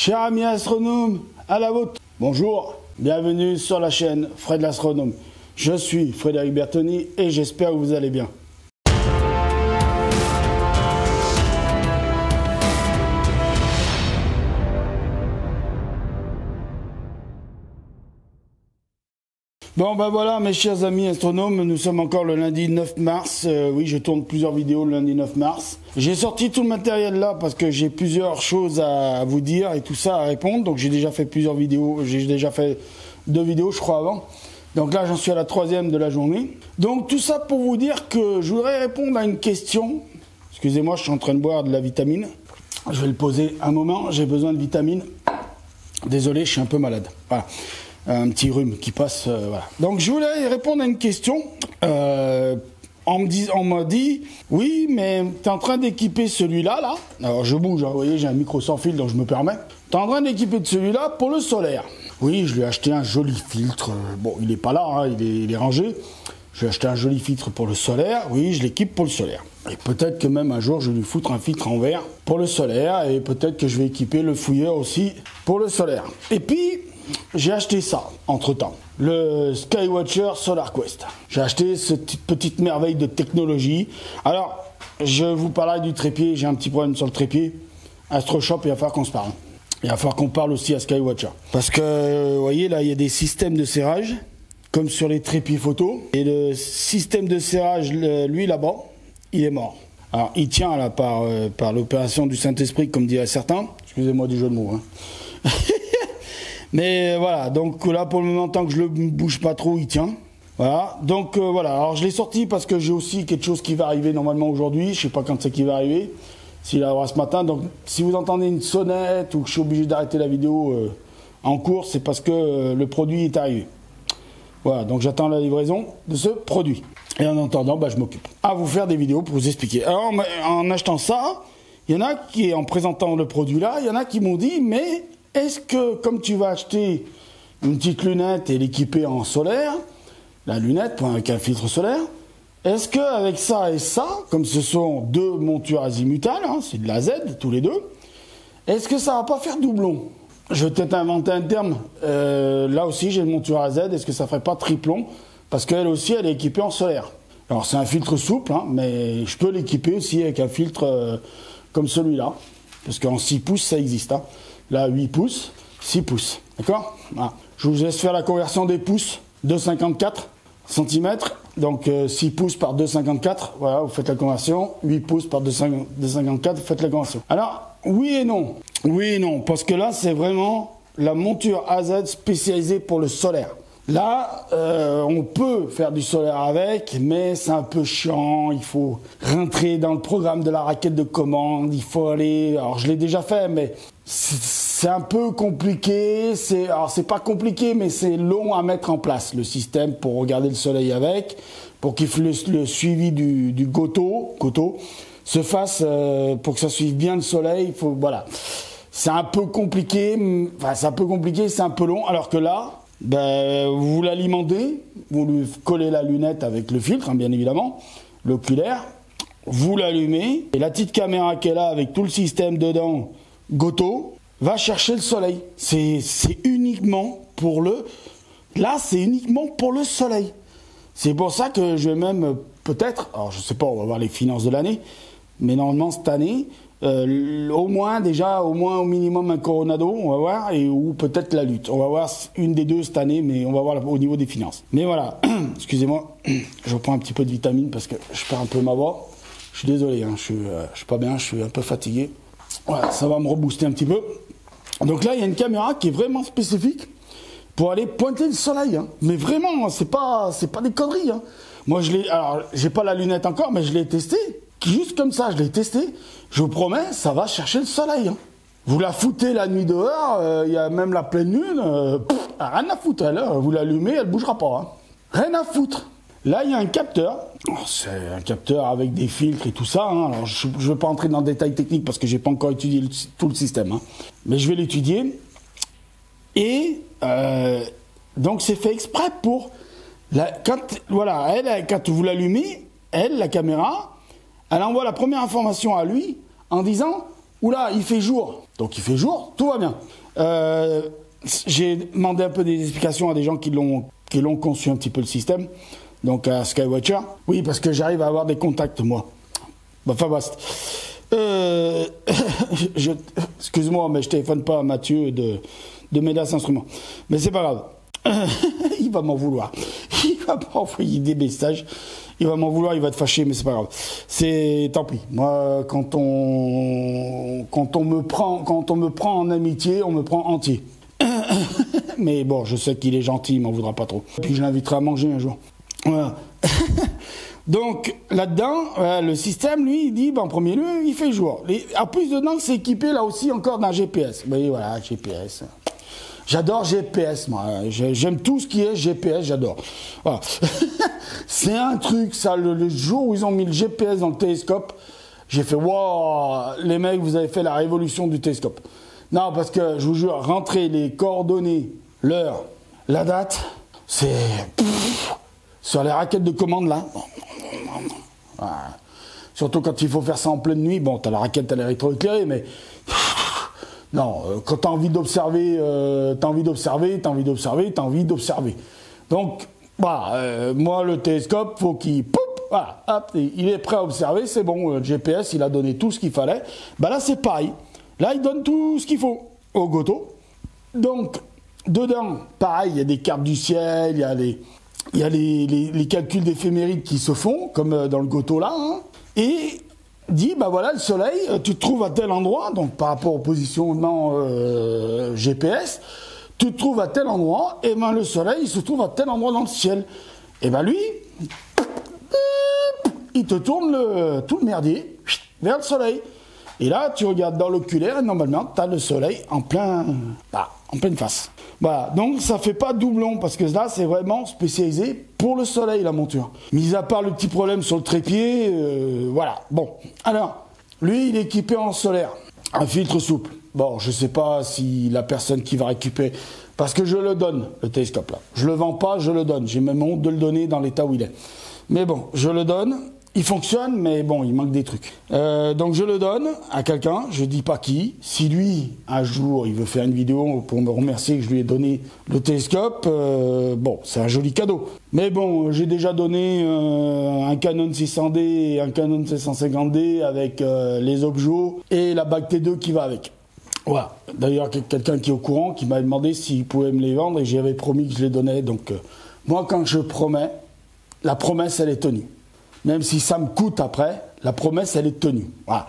Chers amis astronomes, à la vôtre. Bonjour, bienvenue sur la chaîne Fred l'astronome. Je suis Frédéric Bertoni et j'espère que vous allez bien. Bon ben voilà mes chers amis astronomes, nous sommes encore le lundi 9 mars, oui je tourne plusieurs vidéos le lundi 9 mars. J'ai sorti tout le matériel là parce que j'ai plusieurs choses à vous dire et tout ça à répondre, donc j'ai déjà fait plusieurs vidéos, j'ai déjà fait 2 vidéos je crois avant. Donc là j'en suis à la 3e de la journée. Donc tout ça pour vous dire que je voudrais répondre à une question. Excusez-moi, je suis en train de boire de la vitamine. Je vais le poser un moment, j'ai besoin de vitamine. Désolé, je suis un peu malade. Voilà. Un petit rhume qui passe, voilà. Donc je voulais répondre à une question. On m'a dit, oui, mais tu es en train d'équiper celui-là, là. Alors je bouge, hein, vous voyez, j'ai un micro sans fil, donc je me permets. Tu es en train d'équiper de celui-là pour le solaire. Oui, je lui ai acheté un joli filtre. Bon, il n'est pas là, hein, il est rangé. Je lui ai acheté un joli filtre pour le solaire. Oui, je l'équipe pour le solaire. Et peut-être que même un jour, je vais lui foutre un filtre en verre pour le solaire. Et peut-être que je vais équiper le fouilleur aussi pour le solaire. Et puis, j'ai acheté ça, entre-temps. Le Skywatcher Solar Quest. J'ai acheté cette petite merveille de technologie. Alors, je vous parlerai du trépied. J'ai un petit problème sur le trépied. AstroShop, il va falloir qu'on se parle. Il va falloir qu'on parle aussi à Skywatcher. Parce que, vous voyez, là, il y a des systèmes de serrage, comme sur les trépieds photo. Et le système de serrage, lui, là-bas, il est mort. Alors, il tient, là, par l'opération du Saint-Esprit, comme diraient certains. Excusez-moi du jeu de mots, hein. Mais voilà, donc là pour le moment, tant que je le bouge pas trop, il tient. Voilà, donc voilà, alors je l'ai sorti parce que j'ai aussi quelque chose qui va arriver normalement aujourd'hui. Je sais pas quand c'est qui va arriver, s'il arrivera ce matin. Donc si vous entendez une sonnette ou que je suis obligé d'arrêter la vidéo en cours, c'est parce que le produit est arrivé. Voilà, donc j'attends la livraison de ce produit. Et en attendant, bah, je m'occupe à vous faire des vidéos pour vous expliquer. Alors en achetant ça, il y en a qui, en présentant le produit là, il y en a qui m'ont dit, mais est-ce que, comme tu vas acheter une petite lunette et l'équiper en solaire, la lunette avec un filtre solaire, est-ce qu'avec ça et ça, comme ce sont 2 montures azimutales, hein, c'est de la Z tous les 2, est-ce que ça va pas faire doublon? Je vais peut-être inventer un terme. Là aussi, j'ai une monture à Z, est-ce que ça ferait pas triplon? Parce qu'elle aussi, elle est équipée en solaire. Alors, c'est un filtre souple, hein, mais je peux l'équiper aussi avec un filtre comme celui-là. Parce qu'en 6 pouces, ça existe. Hein. Là, 8 pouces, 6 pouces. D'accord? Voilà. Je vous laisse faire la conversion des pouces. 2,54 cm. Donc, 6 pouces par 2,54. Voilà, vous faites la conversion. 8 pouces par 2,54, vous faites la conversion. Alors, oui et non. Oui et non. Parce que là, c'est vraiment la monture AZ spécialisée pour le solaire. Là, on peut faire du solaire avec, mais c'est un peu chiant. Il faut rentrer dans le programme de la raquette de commande. Il faut aller... Alors, je l'ai déjà fait, mais c'est un peu compliqué. Alors, c'est pas compliqué, mais c'est long à mettre en place, le système, pour regarder le soleil avec, pour qu'il le suivi du Goto se fasse, pour que ça suive bien le soleil. Il faut... Voilà. C'est un peu compliqué. Enfin, c'est un peu compliqué, c'est un peu long. Alors que là... Ben, vous l'alimentez, vous lui collez la lunette avec le filtre, hein, bien évidemment, l'oculaire, vous l'allumez, et la petite caméra qu'elle a avec tout le système dedans, Goto, va chercher le soleil. C'est uniquement pour le... Là, c'est uniquement pour le soleil. C'est pour ça que je vais même, peut-être, alors je sais pas, on va voir les finances de l'année, mais normalement cette année... au moins au minimum un Coronado, on va voir, ou peut-être la Lutte. On va voir une des deux cette année, mais on va voir au niveau des finances. Mais voilà, excusez-moi, je reprends un petit peu de vitamine parce que je perds un peu ma voix. Je suis désolé, hein, je suis pas bien, je suis un peu fatigué. Voilà, ça va me rebooster un petit peu. Donc là, il y a une caméra qui est vraiment spécifique pour aller pointer le soleil. Hein. Mais vraiment, c'est pas des conneries. Hein. Moi, alors, j'ai pas la lunette encore, mais je l'ai testé. Juste comme ça, je l'ai testé. Je vous promets, ça va chercher le soleil. Hein. Vous la foutez la nuit dehors, il y a même la pleine lune, rien à foutre. Elle, vous l'allumez, elle bougera pas. Hein. Rien à foutre. Là, il y a un capteur. Oh, c'est un capteur avec des filtres et tout ça. Hein. Alors, je ne vais pas entrer dans le détail technique parce que j'ai pas encore étudié tout le système. Hein. Mais je vais l'étudier. Et donc, c'est fait exprès pour... quand vous l'allumez, la caméra... Elle envoie la première information à lui en disant « Oula, il fait jour ». Donc il fait jour, tout va bien. J'ai demandé un peu des explications à des gens qui l'ont conçu un petit peu le système. Donc à Skywatcher. Oui, parce que j'arrive à avoir des contacts, moi. Enfin, basta. Excuse-moi, mais je téléphone pas à Mathieu de Médas Instruments. Mais c'est pas grave. Il va m'en vouloir. Il va m'envoyer des messages. Il va m'en vouloir, il va te fâcher, mais c'est pas grave. C'est tant pis. Moi, quand on me prend en amitié, on me prend entier. Mais bon, je sais qu'il est gentil, il m'en voudra pas trop. Puis je l'inviterai à manger un jour. Voilà. Donc là-dedans, le système, lui, il dit, en premier lieu, il fait jour. En plus, dedans, c'est équipé là aussi encore d'un GPS. Vous voyez, voilà, GPS. J'adore GPS, moi. J'aime tout ce qui est GPS, j'adore. Voilà. C'est un truc, ça, le jour où ils ont mis le GPS dans le télescope, j'ai fait, wow, les mecs, vous avez fait la révolution du télescope. Non, parce que, je vous jure, rentrer les coordonnées, l'heure, la date, c'est... Sur les raquettes de commande, là. Voilà. Surtout quand il faut faire ça en pleine nuit. Bon, t'as la raquette, elle est rétroéclairée, mais... Non, quand t'as envie d'observer, Donc, voilà, moi, le télescope, faut qu'il... Voilà, hop, il est prêt à observer, c'est bon, le GPS, il a donné tout ce qu'il fallait. Bah là, c'est pareil. Là, il donne tout ce qu'il faut au Goto. Donc, dedans, pareil, il y a des cartes du ciel, il y a les calculs d'éphémérides qui se font, comme dans le Goto là, hein, et dit, bah voilà, le soleil, tu te trouves à tel endroit, donc par rapport au positionnement GPS, tu te trouves à tel endroit, et ben le soleil, il se trouve à tel endroit dans le ciel. Et ben lui, il te tourne tout le merdier vers le soleil. Et là, tu regardes dans l'oculaire, et normalement, tu as le soleil en pleine face. Voilà, donc ça fait pas doublon, parce que là, c'est vraiment spécialisé pour le soleil, la monture. Mis à part le petit problème sur le trépied, voilà. Bon, alors, lui, il est équipé en solaire, un filtre souple. Bon, je sais pas si la personne qui va récupérer, parce que je le donne, le télescope, là. Je le vends pas, je le donne. J'ai même honte de le donner dans l'état où il est. Mais bon, je le donne. Il fonctionne, mais bon, il manque des trucs. Donc je le donne à quelqu'un, je dis pas qui. Si lui, un jour, il veut faire une vidéo pour me remercier que je lui ai donné le télescope, bon, c'est un joli cadeau. Mais bon, j'ai déjà donné un Canon 600D et un Canon 750D avec les objets et la bague T2 qui va avec. Voilà. D'ailleurs, quelqu'un qui est au courant, qui m'a demandé s'il pouvait me les vendre et j'avais promis que je les donnais. Donc, moi, quand je promets, la promesse, elle est tenue. Même si ça me coûte après, la promesse, elle est tenue. Voilà.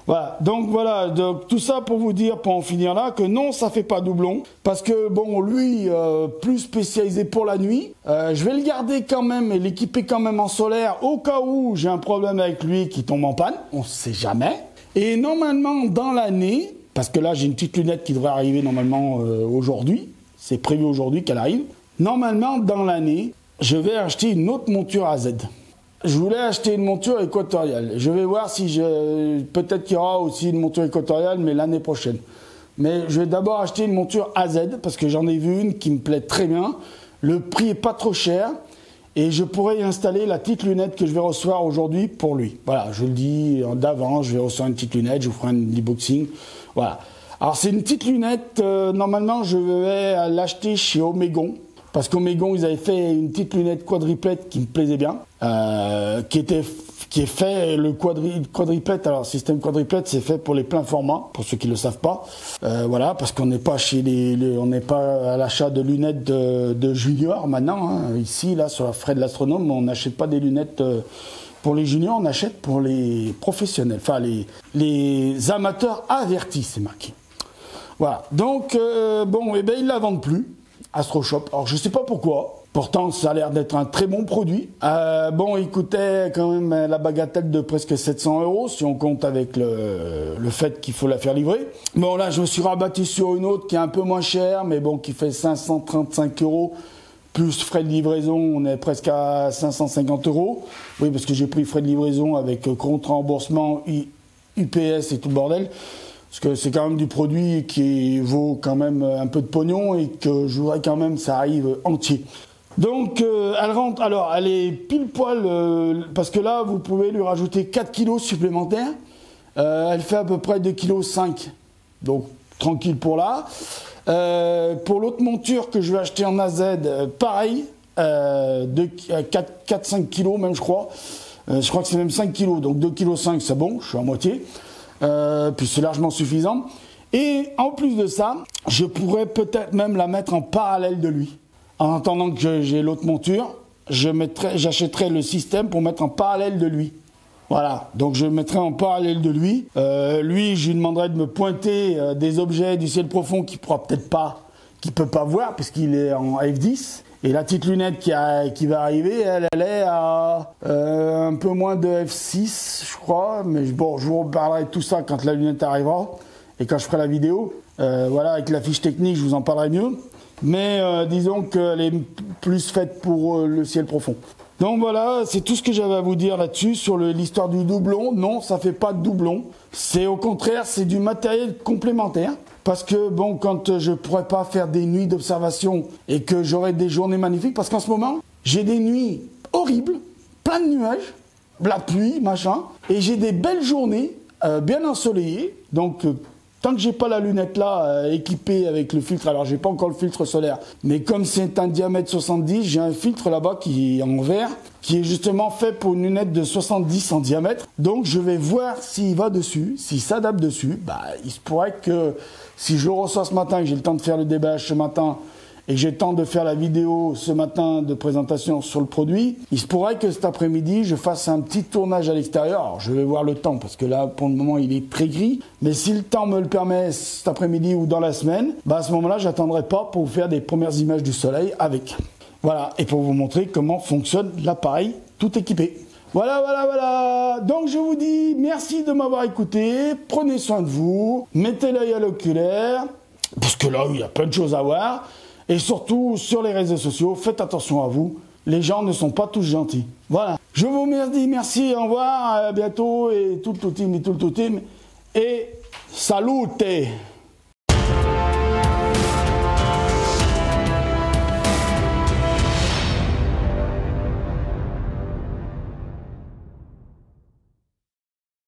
Voilà. Donc voilà, donc, tout ça pour vous dire, pour en finir là, que non, ça fait pas doublon. Parce que, bon, lui, plus spécialisé pour la nuit, je vais le garder quand même et l'équiper quand même en solaire au cas où j'ai un problème avec lui qui tombe en panne. On sait jamais. Et normalement, dans l'année, parce que là, j'ai une petite lunette qui devrait arriver normalement aujourd'hui. C'est prévu aujourd'hui qu'elle arrive. Normalement, dans l'année, je vais acheter une autre monture AZ. Je voulais acheter une monture équatoriale. Je vais voir si peut-être qu'il y aura aussi une monture équatoriale, mais l'année prochaine. Mais je vais d'abord acheter une monture AZ, parce que j'en ai vu une qui me plaît très bien. Le prix est pas trop cher. Et je pourrais y installer la petite lunette que je vais recevoir aujourd'hui pour lui. Voilà, je le dis d'avance, je vais recevoir une petite lunette, je vous ferai un unboxing. Voilà. Alors c'est une petite lunette, normalement je vais l'acheter chez Omegon. Parce qu'Omegon, ils avaient fait une petite lunette quadriplette qui me plaisait bien, qui est fait le quadriplette. Alors, système quadriplette, c'est fait pour les pleins formats, pour ceux qui ne le savent pas. Voilà, parce qu'on n'est pas on n'est pas à l'achat de lunettes de juniors maintenant. Hein. Ici, là, sur la Fred l'astronome, on n'achète pas des lunettes pour les juniors, on achète pour les professionnels, enfin les amateurs avertis, c'est marqué. Voilà. Donc, bon, eh ben, ils la vendent plus. AstroShop. Alors, je sais pas pourquoi. Pourtant, ça a l'air d'être un très bon produit. Bon, il coûtait quand même la bagatelle de presque 700 € si on compte avec le fait qu'il faut la faire livrer. Bon, là, je me suis rabattu sur une autre qui est un peu moins chère, mais bon, qui fait 535 € plus frais de livraison. On est presque à 550 €. Oui, parce que j'ai pris frais de livraison avec compte remboursement, UPS et tout le bordel. Parce que c'est quand même du produit qui vaut quand même un peu de pognon et que je voudrais quand même ça arrive entier. Donc elle rentre, alors elle est pile poil, parce que là vous pouvez lui rajouter 4 kilos supplémentaires. Elle fait à peu près 2,5 kg. Donc tranquille pour là. Pour l'autre monture que je vais acheter en AZ, pareil, 4-5 kg même je crois. Je crois que c'est même 5 kg, donc 2,5 kg c'est bon, je suis à moitié. Puis c'est largement suffisant. Et en plus de ça, je pourrais peut-être même la mettre en parallèle de lui. En attendant que j'ai l'autre monture, j'achèterai le système pour mettre en parallèle de lui. Voilà, donc je mettrai en parallèle de lui. Lui, je lui demanderai de me pointer des objets du ciel profond qu'il peut pas voir puisqu'il est en F10. Et la petite lunette qui va arriver, elle est à un peu moins de F6, je crois. Mais bon, je vous reparlerai de tout ça quand la lunette arrivera et quand je ferai la vidéo. Voilà, avec la fiche technique, je vous en parlerai mieux. Mais disons qu'elle est plus faite pour le ciel profond. Donc voilà, c'est tout ce que j'avais à vous dire là-dessus sur l'histoire du doublon. Non, ça fait pas de doublon. C'est au contraire, c'est du matériel complémentaire. Parce que bon, quand je pourrais pas faire des nuits d'observation et que j'aurai des journées magnifiques, parce qu'en ce moment, j'ai des nuits horribles, plein de nuages, la pluie, machin, et j'ai des belles journées bien ensoleillées. Donc tant que j'ai pas la lunette là équipée avec le filtre, alors j'ai pas encore le filtre solaire, mais comme c'est un diamètre 70, j'ai un filtre là-bas qui est en verre, qui est justement fait pour une lunette de 70 en diamètre. Donc je vais voir s'il va dessus, s'il s'adapte dessus. Bah, il se pourrait que si je le reçois ce matin, que j'ai le temps de faire le déballage ce matin, et que j'ai le temps de faire la vidéo ce matin de présentation sur le produit, il se pourrait que cet après-midi, je fasse un petit tournage à l'extérieur. Alors, je vais voir le temps, parce que là, pour le moment, il est très gris. Mais si le temps me le permet cet après-midi ou dans la semaine, bah à ce moment-là, j'attendrai pas pour vous faire des premières images du soleil avec. Voilà, et pour vous montrer comment fonctionne l'appareil tout équipé. Voilà. Donc je vous dis merci de m'avoir écouté. Prenez soin de vous. Mettez l'œil à l'oculaire. Parce que là, il y a plein de choses à voir. Et surtout, sur les réseaux sociaux, faites attention à vous. Les gens ne sont pas tous gentils. Voilà. Je vous dis merci, au revoir, à bientôt. Et tout le team. Et salute!